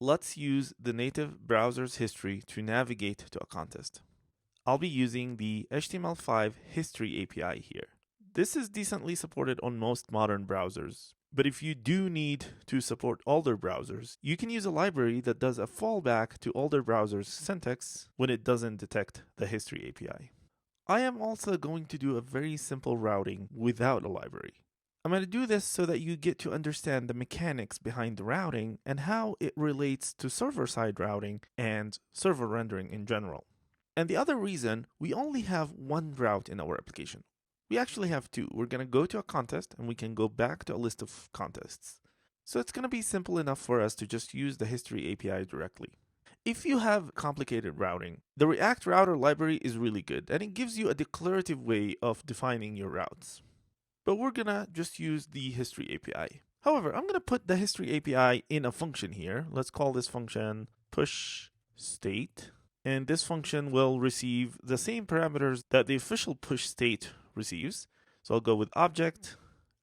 let's use the native browser's history to navigate to a contest. I'll be using the HTML5 history API here. This is decently supported on most modern browsers, but if you do need to support older browsers, you can use a library that does a fallback to older browsers' syntax when it doesn't detect the history API. I am also going to do a very simple routing without a library. I'm going to do this so that you get to understand the mechanics behind the routing and how it relates to server-side routing and server rendering in general. And the other reason, we only have one route in our application. We actually have two. We're going to go to a contest and we can go back to a list of contests. So it's going to be simple enough for us to just use the history API directly. If you have complicated routing, the React Router library is really good and it gives you a declarative way of defining your routes. But we're going to just use the history API. However, I'm going to put the history API in a function here. Let's call this function push state. And this function will receive the same parameters that the official push state receives. So I'll go with object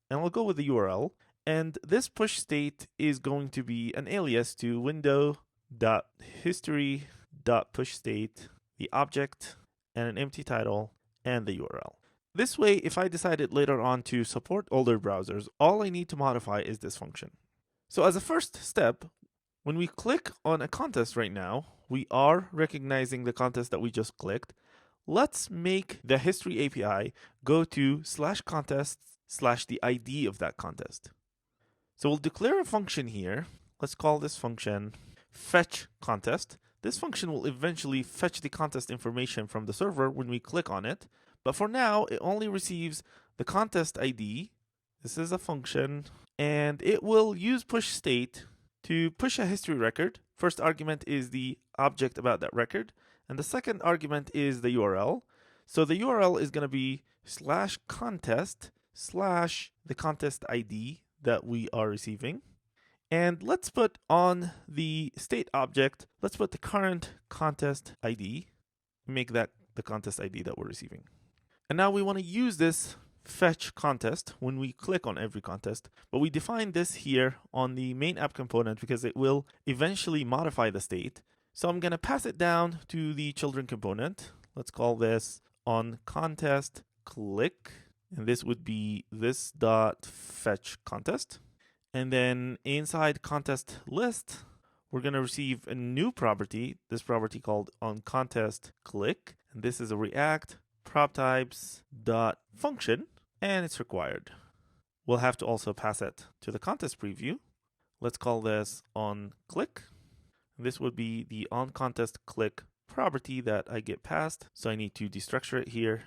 and I'll go with the URL. And this push state is going to be an alias to window.history.pushState, the object, and an empty title, and the URL. This way, if I decided later on to support older browsers, all I need to modify is this function. So as a first step, when we click on a contest right now, we are recognizing the contest that we just clicked. Let's make the history API go to /contest/ the ID of that contest. So we'll declare a function here. Let's call this function fetch contest. This function will eventually fetch the contest information from the server when we click on it. But for now, it only receives the contest ID. This is a function, and it will use push state to push a history record. First argument is the object about that record, and the second argument is the URL. So the URL is going to be /contest/ the contest ID that we are receiving. And let's put on the state object, let's put the current contest ID, make that the contest ID that we're receiving. And now we want to use this fetch contest when we click on every contest, but we define this here on the main app component because it will eventually modify the state. So I'm going to pass it down to the children component. Let's call this on contest click, and this would be this dot fetch contest. And then inside contest list, we're going to receive a new property, this property called on contest click, and this is a React prop types dot function, and it's required. We'll have to also pass it to the contest preview. Let's call this on click. This would be the on contest click property that I get passed, so I need to destructure it here.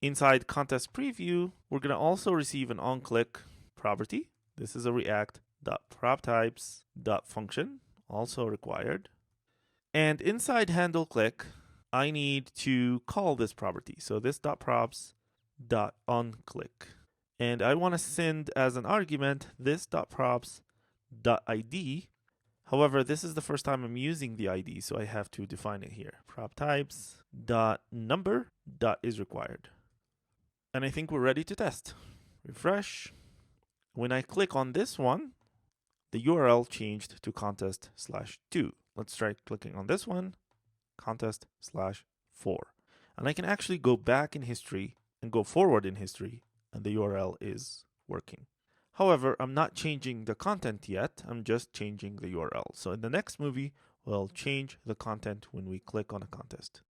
Inside contest preview, we're going to also receive an on click property. This is a React.PropTypes.function, also required. And inside handle click, I need to call this property. So this .props.onClick. And I want to send as an argument this .props.id. However, this is the first time I'm using the ID, so I have to define it here. PropTypes.number is required. And I think we're ready to test. Refresh. When I click on this one, the URL changed to contest/2. Let's try clicking on this one, contest/4. And I can actually go back in history and go forward in history, and the URL is working. However, I'm not changing the content yet, I'm just changing the URL. So in the next movie, we'll change the content when we click on a contest.